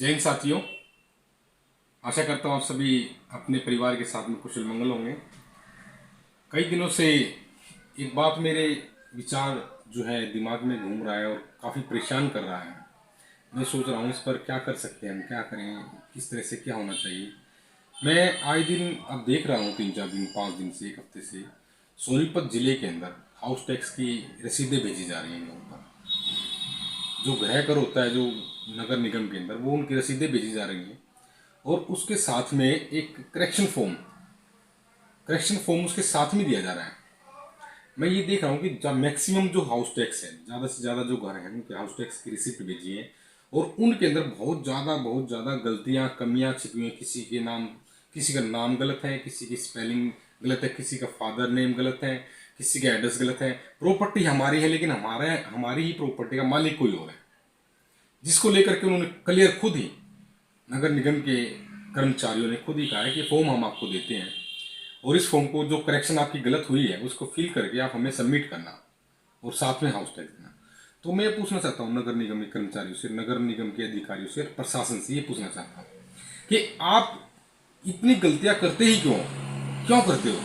जय हिंद साथियों। आशा करता हूँ आप सभी अपने परिवार के साथ में कुशल मंगल होंगे। कई दिनों से एक बात मेरे विचार जो है दिमाग में घूम रहा है और काफ़ी परेशान कर रहा है। मैं सोच रहा हूँ इस पर क्या कर सकते हैं, हम क्या करें, किस तरह से क्या होना चाहिए। मैं आए दिन अब देख रहा हूँ 3-4 दिन 5 दिन से 1 हफ्ते से सोनीपत जिले के अंदर हाउस टैक्स की रसीदें भेजी जा रही हैं लोगों पर। जो गृह कर होता है जो नगर निगम के अंदर, वो उनकी रसीदें भेजी जा रही हैं और उसके साथ में एक करेक्शन फॉर्म उसके साथ में दिया जा रहा है। मैं ये देख रहा हूँ कि जब मैक्सिमम जो हाउस टैक्स है, ज़्यादा से ज़्यादा जो घर हैं उनके हाउस टैक्स की रिसिप्ट भेजी है और उनके अंदर बहुत ज़्यादा गलतियाँ कमियाँ छिपी हुई हैं। किसी का नाम गलत है, किसी की स्पेलिंग गलत है, किसी का फादर नेम गलत है, किसी का एड्रेस गलत है। प्रॉपर्टी हमारी है लेकिन हमारी ही प्रॉपर्टी का मालिक कोई और है, जिसको लेकर के उन्होंने क्लियर खुद ही नगर निगम के कर्मचारियों ने खुद ही कहा है कि फॉर्म हम आपको देते हैं और इस फॉर्म को जो करेक्शन आपकी गलत हुई है उसको फिल करके आप हमें सबमिट करना और साथ में हाउस टैक्स देना। तो मैं पूछना चाहता हूँ नगर निगम के कर्मचारियों से, नगर निगम के अधिकारियों से, प्रशासन से ये पूछना चाहता हूँ कि आप इतनी गलतियां करते ही क्यों करते हो।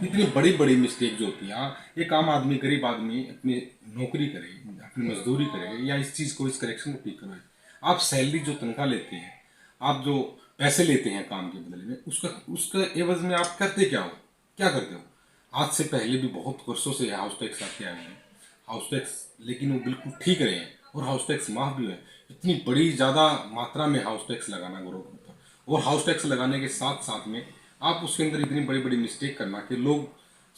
इतनी बड़ी बड़ी मिस्टेक जो होती है, एक आम आदमी, गरीब आदमी अपनी नौकरी करे, अपनी मजदूरी करे या इस चीज़ को, इस करेक्शन को ठीक करवाए। आप सैलरी जो तनख्वाह लेते हैं, आप जो पैसे लेते हैं काम के बदले में, उसका उसका एवज में आप करते क्या करते हो। आज से पहले भी बहुत वर्षों से हाउस टैक्स आते आए हैं हाउस टैक्स, लेकिन वो बिल्कुल ठीक रहे हैं और हाउस टैक्स माफ भी है। इतनी बड़ी ज़्यादा मात्रा में हाउस टैक्स लगाना गौरव होता है और हाउस टैक्स लगाने के साथ साथ में आप उसके अंदर इतनी बड़ी बड़ी मिस्टेक करना कि लोग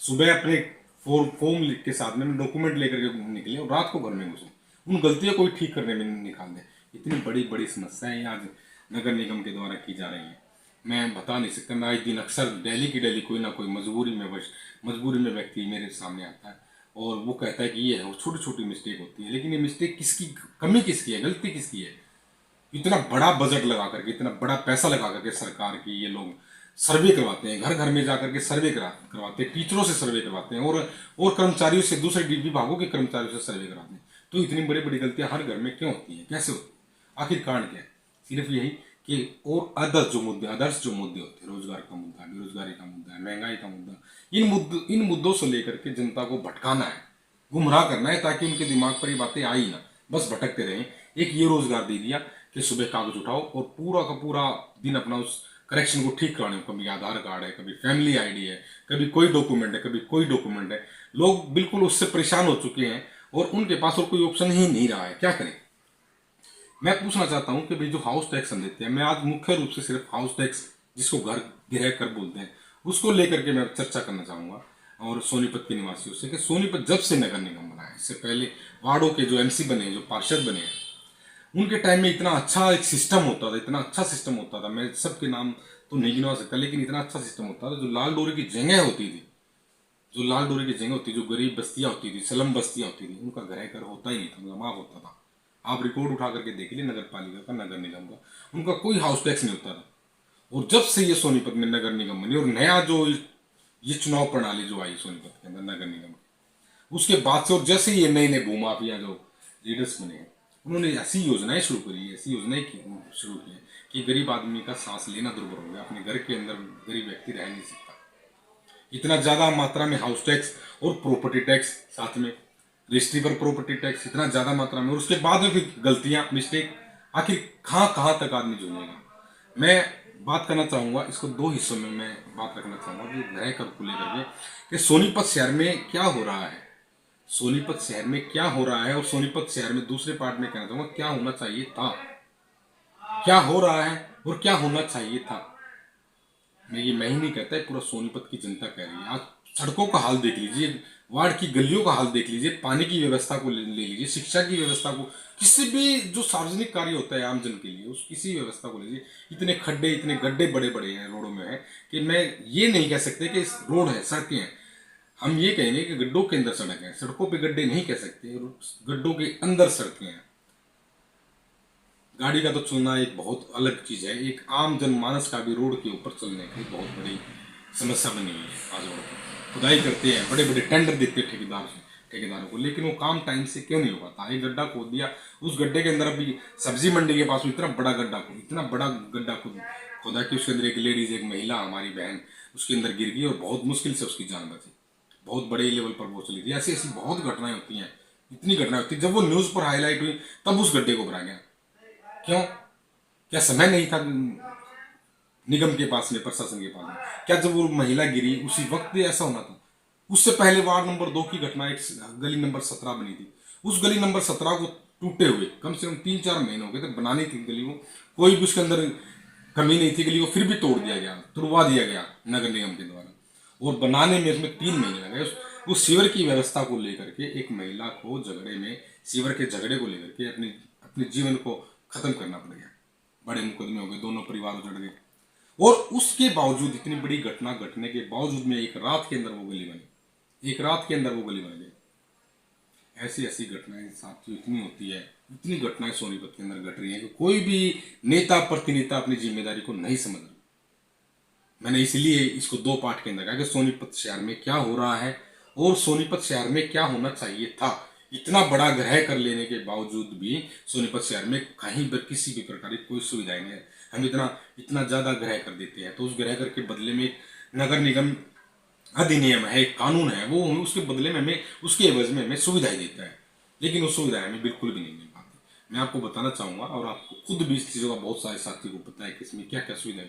सुबह अपने फॉर्म लिख के साथ में डॉक्यूमेंट लेकर के निकले और रात को घर में घुसे, उन गलतियों को भी ठीक करने में निकाल दें। इतनी बड़ी बड़ी समस्याएं आज नगर निगम के द्वारा की जा रही हैं, मैं बता नहीं सकता। मैं आज दिन अक्सर डेली की डेली कोई ना कोई मजबूरी में व्यक्ति मेरे सामने आता है और वो कहता है कि ये है, छोटी छोटी मिस्टेक होती है, लेकिन ये मिस्टेक किसकी, कमी किसकी है, गलती किसकी है। इतना बड़ा बजट लगा करके, इतना बड़ा पैसा लगा करके सरकार की ये लोग सर्वे करवाते हैं, घर घर में जाकर के सर्वे करवाते हैं, टीचरों से सर्वे करवाते हैं और कर्मचारियों से, दूसरे विभागों के कर्मचारियों से सर्वे करवाते हैं। तो इतनी बड़ी बड़ी गलतियां हर घर में क्यों होती हैं, कैसे होती है, आखिर कारण क्या है। सिर्फ यही कि और आदर्श जो मुद्दे होते हैं, रोजगार का मुद्दा, बेरोजगारी का मुद्दा है, महंगाई का मुद्दा, इन मुद्दों से लेकर के जनता को भटकाना है, गुमराह करना है, ताकि उनके दिमाग पर ये बातें आई ना, बस भटकते रहें। एक ये रोजगार दे दिया कि सुबह कागज उठाओ और पूरा का पूरा दिन अपना उस करेक्शन को ठीक कराने, कभी आधार कार्ड है, कभी फैमिली आईडी है, कभी कोई डॉक्यूमेंट है, कभी कोई डॉक्यूमेंट है। लोग बिल्कुल उससे परेशान हो चुके हैं और उनके पास और कोई ऑप्शन ही नहीं रहा है, क्या करें। मैं पूछना चाहता हूं कि भाई जो हाउस टैक्स हम देते हैं, मैं आज मुख्य रूप से सिर्फ हाउस टैक्स, जिसको घर गृह कर बोलते हैं, उसको लेकर के मैं चर्चा करना चाहूंगा और सोनीपत के निवासियों से कि सोनीपत जब से नगर निगम बना है, इससे पहले वार्डों के जो एमसी बने हैं, जो पार्षद बने हैं, उनके टाइम में इतना अच्छा एक सिस्टम होता था, इतना अच्छा सिस्टम होता था। मैं सबके नाम तो नहीं गिनवा सकता, लेकिन इतना अच्छा सिस्टम होता था। जो लाल डोरे की जगह होती थी, जो गरीब बस्तियां होती थी, स्लम बस्तियां होती थी, उनका गृह कर होता ही नहीं था, मतलब माफ होता था। आप रिकॉर्ड उठा करके देख लीजिए नगर पालिका का, नगर निगम का, उनका कोई हाउस टैक्स नहीं होता था। और जब से ये सोनीपत में नगर निगम बनी और नया जो ये चुनाव प्रणाली जो आई सोनीपत के अंदर नगर निगम की, उसके बाद से और जैसे ये नए नए भूमाफिया जो लीडर्स बने हैं, उन्होंने ऐसी योजनाएं शुरू करी, ऐसी योजनाएं शुरू की हैं कि गरीब आदमी का सांस लेना दुर्भर हो गया। अपने घर के अंदर गरीब व्यक्ति रह नहीं सकता। इतना ज्यादा मात्रा में हाउस टैक्स और प्रॉपर्टी टैक्स, साथ में रजिस्ट्री पर प्रॉपर्टी टैक्स, इतना ज्यादा मात्रा में, और उसके बाद में फिर गलतियां, मिस्टेक, आखिर कहाँ तक आदमी झूलेगा। मैं बात करना चाहूंगा, इसको दो हिस्सों में मैं बात रखना चाहूंगा कि नए कर को लेकर के कि सोनीपत शहर में क्या हो रहा है, सोनीपत शहर में क्या हो रहा है और सोनीपत शहर में दूसरे पार्ट में कहना चाहूंगा क्या होना चाहिए था, क्या हो रहा है और क्या होना चाहिए था। मैं ही नहीं कहता है, पूरा सोनीपत की जनता कह रही है। आज सड़कों का हाल देख लीजिए, वार्ड की गलियों का हाल देख लीजिए, पानी की व्यवस्था को ले लीजिए, शिक्षा की व्यवस्था को, किसी भी जो सार्वजनिक कार्य होता है आम जन के लिए, उस किसी व्यवस्था को लीजिए, इतने खड्डे, इतने गड्ढे बड़े बड़े हैं रोडों में है कि मैं ये नहीं कह सकते कि रोड है, सड़कें हैं। हम ये कहेंगे कि गड्ढों के अंदर सड़क है, सड़कों पे गड्ढे नहीं कह सकते, गड्ढों के अंदर सड़कें हैं। गाड़ी का तो चलना एक बहुत अलग चीज है, एक आम जनमानस का भी रोड के ऊपर चलने की बहुत बड़ी समस्या बनी हुई है। आज रोड खुदाई करते हैं, बड़े बड़े टेंडर देते हैं ठेकेदार से, ठेकेदारों को, लेकिन वो काम टाइम से क्यों नहीं हो पाता। एक गड्ढा खोद दिया, उस गड्ढे के अंदर अभी सब्जी मंडी के पास में इतना बड़ा गड्ढा खोदा कि उसके अंदर एक लेडीज, एक महिला हमारी बहन उसके अंदर गिर गई और बहुत मुश्किल से उसकी जान बची। बहुत बड़े लेवल पर वो चली थी। ऐसी ऐसी बहुत घटनाएं होती हैं, इतनी घटनाएं होती है। जब वो न्यूज पर हाईलाइट हुई तब उस गड्ढे को भरा गया। क्यों? क्या समय नहीं था निगम के पास में, प्रशासन के पास में? क्या जब वो महिला गिरी उसी वक्त भी ऐसा होना था? उससे पहले वार्ड नंबर 2 की घटना, एक गली नंबर 17 बनी थी। उस गली नंबर 17 को टूटे हुए कम से कम 3-4 महीने हो गए थे। बनानी थी गली को, कोई भी उसके अंदर कमी नहीं थी गली को, फिर भी तोड़ दिया गया, तुड़वा दिया गया नगर निगम के द्वारा। और बनाने में इसमें 3 महीने लगे। उस सीवर की व्यवस्था को लेकर के एक महिला को झगड़े में, सीवर के झगड़े को लेकर के अपने जीवन को खत्म करना पड़ गया। बड़े मुकदमे हो गए, दोनों परिवार उजड़ गए। और उसके बावजूद, इतनी बड़ी घटना घटने के बावजूद में एक रात के अंदर वो गली बनी, एक रात के अंदर वो गली बन गई। ऐसी ऐसी घटनाएं साथियों इतनी होती है, इतनी घटनाएं सोनीपत के अंदर घट रही है कि कोई भी नेता प्रतिनेता अपनी जिम्मेदारी को नहीं समझ रहा। मैंने इसलिए इसको 2 पार्ट के अंदर कहा कि सोनीपत शहर में क्या हो रहा है और सोनीपत शहर में क्या होना चाहिए था। इतना बड़ा ग्रह कर लेने के बावजूद भी सोनीपत शहर में कहीं पर किसी भी प्रकार की कोई सुविधाएं नहीं है। हम इतना इतना ज्यादा ग्रह कर देते हैं, तो उस ग्रह कर के बदले में नगर निगम अधिनियम है, एक कानून है, वो उसके बदले में हमें, उसके एवज में हमें सुविधाएं देता है, लेकिन वो सुविधाएं हमें बिल्कुल भी नहीं मिल पाती। मैं आपको बताना चाहूंगा, और आपको खुद भी इस चीज़ों का बहुत सारे साथियों को पता है कि इसमें क्या क्या सुविधाएं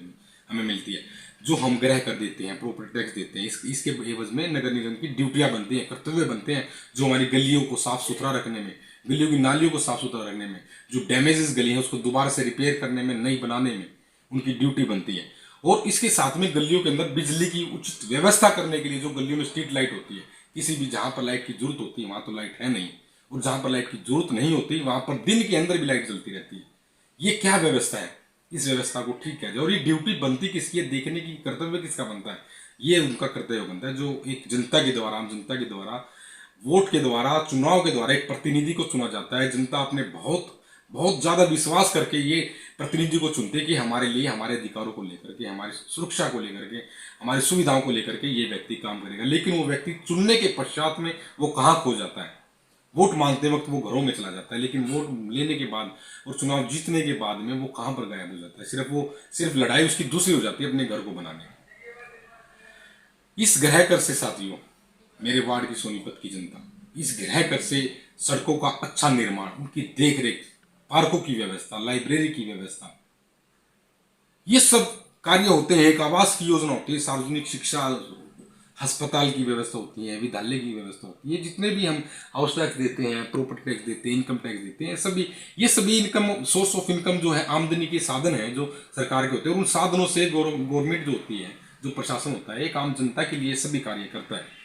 हमें मिलती है। जो हम ग्रह कर देते हैं, प्रॉपर्टी टैक्स देते हैं, इसके एवज में नगर निगम की ड्यूटियां बनती हैं, कर्तव्य बनते हैं, जो हमारी गलियों को साफ सुथरा रखने में, गलियों की नालियों को साफ सुथरा रखने में, जो डैमेजेस गली है उसको दोबारा से रिपेयर करने में, नई बनाने में उनकी ड्यूटी बनती है। और इसके साथ में गलियों के अंदर बिजली की उचित व्यवस्था करने के लिए, जो गलियों में स्ट्रीट लाइट होती है, किसी भी जहां पर लाइट की जरूरत होती है वहां तो लाइट है नहीं, और जहां पर लाइट की जरूरत नहीं होती वहां पर दिन के अंदर भी लाइट जलती रहती है। ये क्या व्यवस्था है? इस व्यवस्था को ठीक किया जाए। और ये ड्यूटी बनती किसकी है, देखने की कर्तव्य किसका बनता है? ये उनका कर्तव्य बनता है, जो एक जनता के द्वारा, आम जनता के द्वारा, वोट के द्वारा, चुनाव के द्वारा एक प्रतिनिधि को चुना जाता है। जनता अपने बहुत बहुत ज्यादा विश्वास करके ये प्रतिनिधि को चुनते हैं कि हमारे लिए, हमारे अधिकारों को लेकर के, हमारी सुरक्षा को लेकर के, हमारी सुविधाओं को लेकर के ये व्यक्ति काम करेगा। लेकिन वो व्यक्ति चुनने के पश्चात में वो कहाँ खो जाता है? वोट मांगते वक्त वो घरों में चला जाता है, लेकिन वोट लेने के बाद और चुनाव जीतने के बाद में वो कहाँ पर गायब हो जाता है? सिर्फ लड़ाई उसकी दूसरी हो जाती है अपने घर को बनाने की। इस ग्रह कर से साथियों, मेरे वार्ड की सोनीपत की जनता, इस ग्रह कर से सड़कों का अच्छा निर्माण, उनकी देखरेख, पार्कों की व्यवस्था, लाइब्रेरी की व्यवस्था, ये सब कार्य होते हैं। एक आवास की योजना होती है, सार्वजनिक शिक्षा, अस्पताल की व्यवस्था होती है, विद्यालय की व्यवस्था होती है। जितने भी हम हाउस टैक्स देते हैं, प्रॉपर्टी टैक्स देते हैं, इनकम टैक्स देते हैं, ये सभी इनकम, सोर्स ऑफ इनकम जो है, आमदनी के साधन है जो सरकार के होते हैं। और उन साधनों से गवर्नमेंट जो होती है, जो प्रशासन होता है, एक आम जनता के लिए सभी कार्य करता है।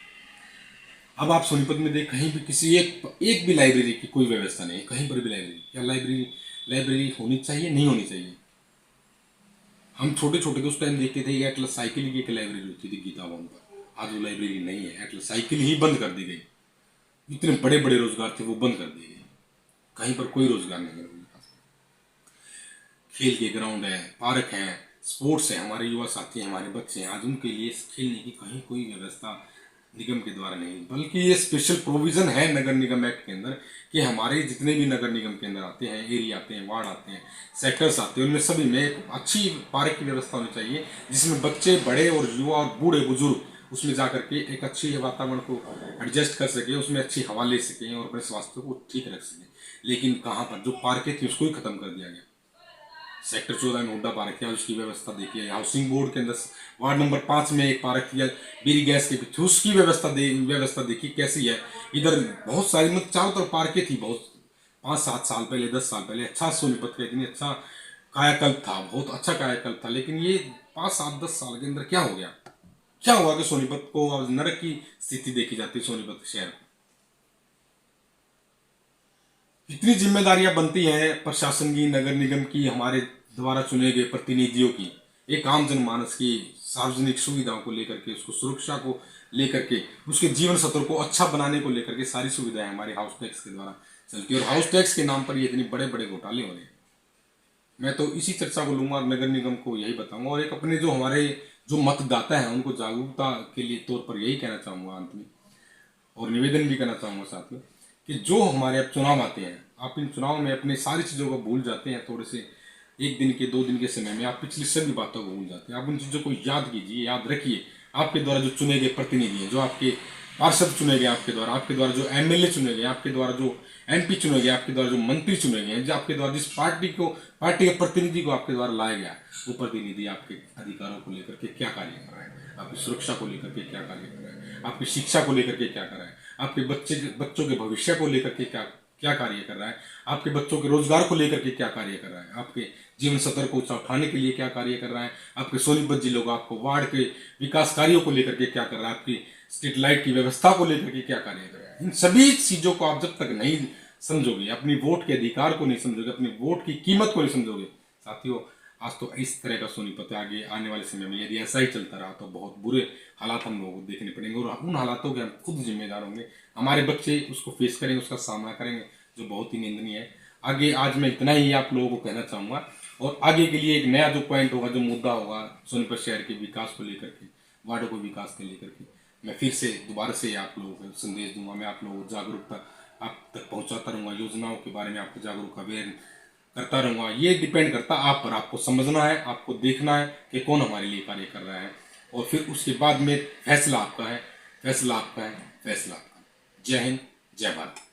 अब आप सोनीपत में देख, कहीं भी किसी एक भी लाइब्रेरी की कोई व्यवस्था नहीं है, कहीं पर भी लाइब्रेरी। क्या लाइब्रेरी होनी चाहिए? नहीं होनी चाहिए। हम छोटे छोटे तो उस टाइम देखते थे, एटलस साइकिल की एक लाइब्रेरी होती थी गीता भवन पर। आज वो लाइब्रेरी नहीं है, एटलस साइकिल ही बंद कर दी गई। इतने बड़े बड़े रोजगार थे वो बंद कर दिए गए, कहीं पर कोई रोजगार नहीं है। खेल के ग्राउंड है, पार्क है, स्पोर्ट्स है, हमारे युवा साथी हैं, हमारे बच्चे हैं, आज उनके लिए खेलने की कहीं कोई व्यवस्था निगम के द्वारा नहीं, बल्कि ये स्पेशल प्रोविजन है नगर निगम एक्ट के अंदर कि हमारे जितने भी नगर निगम के अंदर आते हैं, एरिया आते हैं, वार्ड आते हैं, सेक्टर्स आते हैं, उनमें सभी में एक अच्छी पार्क की व्यवस्था होनी चाहिए, जिसमें बच्चे, बड़े और युवा और बूढ़े बुजुर्ग उसमें जा करके एक अच्छी वातावरण को एडजस्ट कर सके, उसमें अच्छी हवा ले सकें और अपने स्वास्थ्य को ठीक रख सकें। लेकिन कहाँ पर जो पार्कें थी उसको ही खत्म कर दिया गया। सेक्टर 14 में हुड्डा पार्क है, उसकी व्यवस्था देखिए। हाउसिंग बोर्ड के अंदर वार्ड नंबर 5 में एक पार्क किया बीरी गैस के पीछे, उसकी व्यवस्था देखिए कैसी है। इधर बहुत सारी, मतलब चारों तरफ पार्कें थी, बहुत 5-7 साल पहले, 10 साल पहले अच्छा सोनीपत का इतनी अच्छा कायाकल्प था, बहुत अच्छा कायाकल्प था। लेकिन ये 5-7-10 साल के अंदर क्या हो गया? क्या हुआ कि सोनीपत को अब नरक की स्थिति देखी जाती है। सोनीपत शहर को कितनी जिम्मेदारियां बनती हैं प्रशासन की, नगर निगम की, हमारे द्वारा चुने गए प्रतिनिधियों की, एक आम जनमानस की सार्वजनिक सुविधाओं को लेकर के, उसको सुरक्षा को लेकर के, उसके जीवन सत्र को अच्छा बनाने को लेकर के सारी सुविधाएं हमारे हाउस टैक्स के द्वारा चलती है। और हाउस टैक्स के नाम पर ये इतने बड़े बड़े घोटाले हो रहे हैं। मैं तो इसी चर्चा को लूंगा और नगर निगम को यही बताऊंगा, और एक अपने जो हमारे जो मतदाता हैं उनको जागरूकता के लिए तौर पर यही कहना चाहूंगा अंत में। और निवेदन भी करना चाहूँगा साथ में कि जो हमारे अब चुनाव आते हैं, आप इन चुनाव में अपने सारी चीज़ों को भूल जाते हैं। थोड़े से 1 दिन के 2 दिन के समय में आप पिछली सभी बातों को भूल जाते हैं। आप उन चीज़ों को याद कीजिए, याद रखिए। आपके द्वारा जो चुने गए प्रतिनिधि हैं, जो आपके पार्षद चुने गए आपके द्वारा जो एमएलए चुने गए आपके द्वारा, जो एमपी चुने गए आपके द्वारा, जो मंत्री चुने गए हैं, जो आपके द्वारा जिस पार्टी के प्रतिनिधि को आपके द्वारा लाया गया, वो प्रतिनिधि आपके अधिकारों को लेकर के क्या कार्य कर रहा है, आपकी सुरक्षा को लेकर के क्या कार्य कर रहा है, आपकी शिक्षा को लेकर के क्या कर रहा है, आपके बच्चों के भविष्य को लेकर के क्या क्या कार्य कर रहा है, आपके बच्चों के रोजगार को लेकर के क्या कार्य कर रहा है, आपके जीवन स्तर को ऊंचा उठाने के लिए क्या कार्य कर रहा है, आपके सोनीपत जिले को, आपको वार्ड के विकास कार्यों को लेकर के क्या कर रहा है, आपकी स्ट्रीट लाइट की व्यवस्था को लेकर के क्या कार्य कर रहा है। इन सभी चीजों को आप जब तक नहीं समझोगे, अपनी वोट के अधिकार को नहीं समझोगे, अपनी वोट की कीमत को नहीं समझोगे, साथियों आज तो इस तरह का सोनीपत है। आगे आने वाले समय में यदि ऐसा ही चलता रहा तो बहुत बुरे हालात हम लोगों को देखने पड़ेंगे और उन हालातों के हम खुद जिम्मेदार होंगे। हमारे बच्चे उसको फेस करेंगे, उसका सामना करेंगे, जो बहुत ही निंदनीय है। आगे आज मैं इतना ही आप लोगों को कहना चाहूँगा और आगे के लिए एक नया जो पॉइंट होगा, जो मुद्दा होगा सोनीपत शहर के विकास को लेकर के, वार्डों को विकास को लेकर के, मैं फिर से दोबारा से आप लोगों को संदेश दूंगा। मैं आप लोगों को जागरूकता आप तक पहुंचाता रहूँगा, योजनाओं के बारे में आपको जागरूक अवेयर करता रहूँगा। ये डिपेंड करता आप पर, आपको समझना है, आपको देखना है कि कौन हमारे लिए कार्य कर रहा है और फिर उसके बाद में फैसला आपका है, फैसला आपका है, फैसला आपका है। जय हिंद, जय भारत।